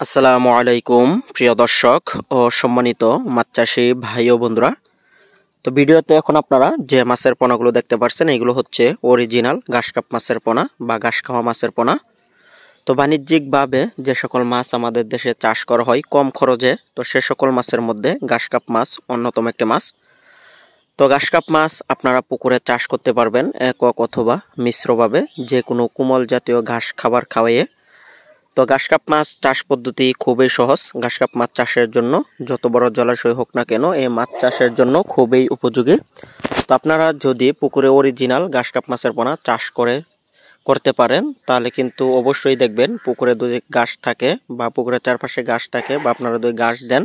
আসসালামু আলাইকুম প্রিয় দর্শক ও সম্মানিত মাছ চাষী ভাই ও বন্ধুরা। তো ভিডিওতে এখন আপনারা যে মাছের পোনাগুলো দেখতে পাচ্ছেন এগুলো হচ্ছে অরিজিনাল ঘাসকাপ মাছের পোনা বা ঘাস খাওয়া মাছের পোনা। তো বাণিজ্যিকভাবে যে সকল মাছ আমাদের দেশে চাষ করা হয় কম খরচে, তো সে সকল মাছের মধ্যে ঘাসকাপ মাছ অন্যতম একটি মাছ। তো ঘাসকাপ মাছ আপনারা পুকুরে চাষ করতে পারবেন একক অথবা মিশ্রভাবে, যে কোনো কোমল জাতীয় ঘাস খাবার খাওয়াইয়ে। তো ঘাসকাপ মাছ চাষ পদ্ধতি খুবই সহজ। ঘাসকাপ মাছ চাষের জন্য যত বড় জলাশয় হোক না কেন, এই মাছ চাষের জন্য খুবই উপযোগী। তো আপনারা যদি পুকুরে অরিজিনাল ঘাসকাপ মাছের পোনা চাষ করতে পারেন, তাহলে কিন্তু অবশ্যই দেখবেন পুকুরে যদি ঘাস থাকে বা পুকুরের চারপাশে ঘাস থাকে বা আপনারা যদি ঘাস দেন,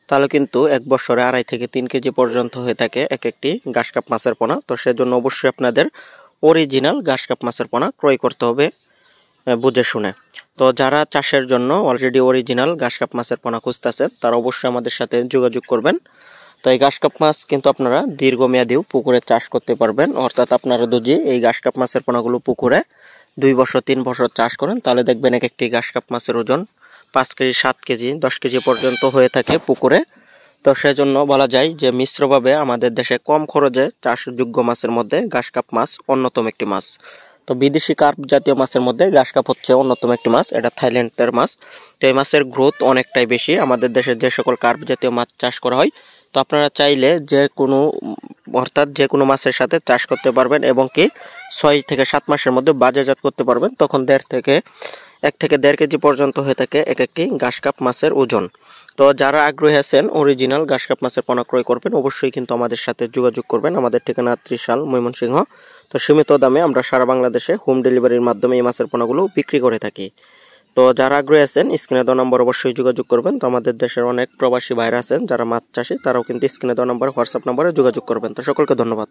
তাহলে কিন্তু এক বছরে 2.5 থেকে 3 কেজি পর্যন্ত হয়ে থাকে এক একটি ঘাসকাপ মাছের পোনা। তো সেজন্য অবশ্যই আপনাদের অরিজিনাল ঘাসকাপ মাছের পোনা ক্রয় করতে হবে বুঝে শুনে। তো যারা চাষের জন্য অলরেডি অরিজিনাল ঘাসকাপ মাছের পোনা খুঁজতেছেন, তারা অবশ্যই আমাদের সাথে যোগাযোগ করবেন। তো এই ঘাসকাপ মেয়াজ কিন্তু আপনারা দীর্ঘমেয়াদীও পুকুরে চাষ করতে পারবেন। অর্থাৎ আপনারা যদি এই ঘাসকাপ মাছের পোনাগুলো পুকুরে 2 বছর 3 বছর চাষ করেন, তাহলে দেখবেন এক একটি ঘাসকাপ মাছের ওজন 5 কেজি 7 কেজি 10 কেজি পর্যন্ত হয়ে থাকে পুকুরে। তো সেজন্য বলা যায় যে মিশ্রভাবে আমাদের দেশে কম খরচে চাষযোগ্য মাছের মধ্যে ঘাসকাপ মাছ অন্যতম একটি মাছ। তো বিদেশি কার্প জাতীয় মাছের মধ্যে ঘাসকাপ হচ্ছে অন্যতম একটি মাছ। এটা থাইল্যান্ডের মাছ। তো এই মাছের গ্রোথ অনেকটাই বেশি আমাদের দেশে যে সকল কার্প জাতীয় মাছ চাষ করা হয়। তো আপনারা চাইলে যে কোনো মাছের সাথে চাষ করতে পারবেন এবং কি 6 থেকে 7 মাসের মধ্যে বাজারজাত করতে পারবেন। তখন 1 থেকে 1.5 কেজি পর্যন্ত হয়ে থাকে এক একটি ঘাসকাপ মাছের ওজন। তো যারা আগ্রহী আছেন অরিজিনাল ঘাসকাপ মাছের পোনা ক্রয় করবেন, অবশ্যই কিন্তু আমাদের সাথে যোগাযোগ করবেন। আমাদের ঠিকানা ত্রিশাল, ময়মনসিংহ। তো সীমিত দামে আমরা সারা বাংলাদেশে হোম ডেলিভারির মাধ্যমে এই মাছের পোনাগুলো বিক্রি করে থাকি। তো যারা আগ্রহী আছেন স্ক্রিনে দেওয়া নম্বর অবশ্যই যোগাযোগ করবেন। তো আমাদের দেশের অনেক প্রবাসী ভাইরা আছেন যারা মাছ চাষী, তারাও কিন্তু স্ক্রিনে দেওয়া নম্বর হোয়াটসঅ্যাপ নম্বরে যোগাযোগ করবেন। তো সকলকে ধন্যবাদ।